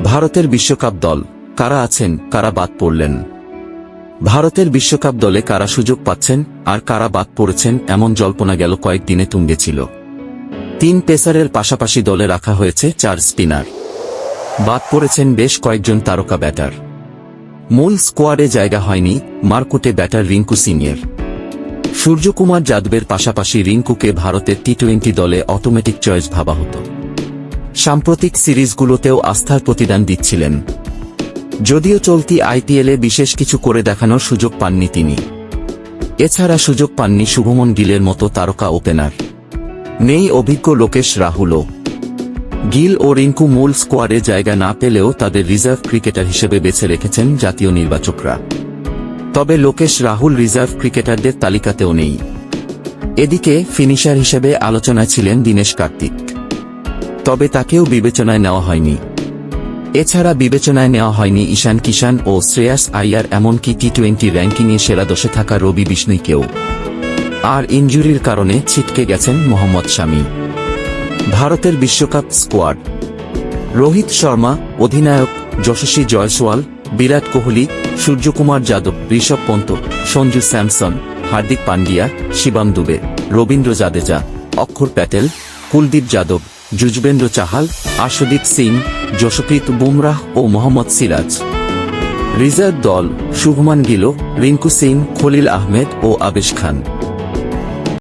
ভারতের বিশ্বকাপ দল কারা আছেন, কারা বাদ পড়লেন? ভারতের বিশ্বকাপ দলে কারা সুযোগ পাচ্ছেন আর কারা বাদ পড়েছেন এমন জল্পনা গেল কয়েকদিনে তুঙ্গে ছিল। 3 পেসারের পাশাপাশি দলে রাখা হয়েছে 4 স্পিনার। বাদ পড়েছেন বেশ কয়েকজন তারকা ব্যাটার। মূল স্কোয়াডে জায়গা হয়নি মারকুটে ব্যাটার রিঙ্কু সিংয়ের। সূর্যকুমার যাদবের পাশাপাশি রিঙ্কুকে ভারতের টি-20 দলে অটোমেটিক চয়েস ভাবা হতো। সাম্প্রতিক সিরিজগুলোতেও আস্থার প্রতিদান দিচ্ছিলেন, যদিও চলতি আইপিএলে বিশেষ কিছু করে দেখানোর সুযোগ পাননি তিনি। এছাড়া সুযোগ পাননি শুভমন গিলের মতো তারকা ওপেনার। নেই অভিজ্ঞ লোকেশ রাহুলও। গিল ও রিঙ্কু মূল স্কোয়াডে জায়গা না পেলেও তাদের রিজার্ভ ক্রিকেটার হিসেবে বেছে রেখেছেন জাতীয় নির্বাচকরা। তবে লোকেশ রাহুল রিজার্ভ ক্রিকেটারদের তালিকাতেও নেই। এদিকে ফিনিশার হিসেবে আলোচনায় ছিলেন দীনেশ কার্তিক, তবে তাকেও বিবেচনায় নেওয়া হয়নি। এছাড়া বিবেচনায় নেওয়া হয়নি ঈশান কিষান ও শ্রেয়াস আইয়ার, এমনকি টি-20 র্যাঙ্কিংয়ে সেরা 10-এ থাকা রবি বিষ্ণুইকেও। আর ইনজুরির কারণে ছিটকে গেছেন মোহাম্মদ শামি। ভারতের বিশ্বকাপ স্কোয়াড: রোহিত শর্মা অধিনায়ক, যশস্বী জয়সওয়াল, বিরাট কোহলি, সূর্যকুমার যাদব, ঋষভ পন্ত, সঞ্জু স্যামসন, হার্দিক পান্ডিয়া, শিবম দুবে, রবীন্দ্র জাদেজা, অক্ষর প্যাটেল, কুলদীপ যাদব, যুজবেন্দ্র চাহাল, আর্শদীপ সিং, যশপ্রীত বুমরাহ ও মোহাম্মদ সিরাজ। রিজার্ভ দল: শুভমান গিল, রিঙ্কু সিং, খলিল আহমেদ ও আবেশ খান।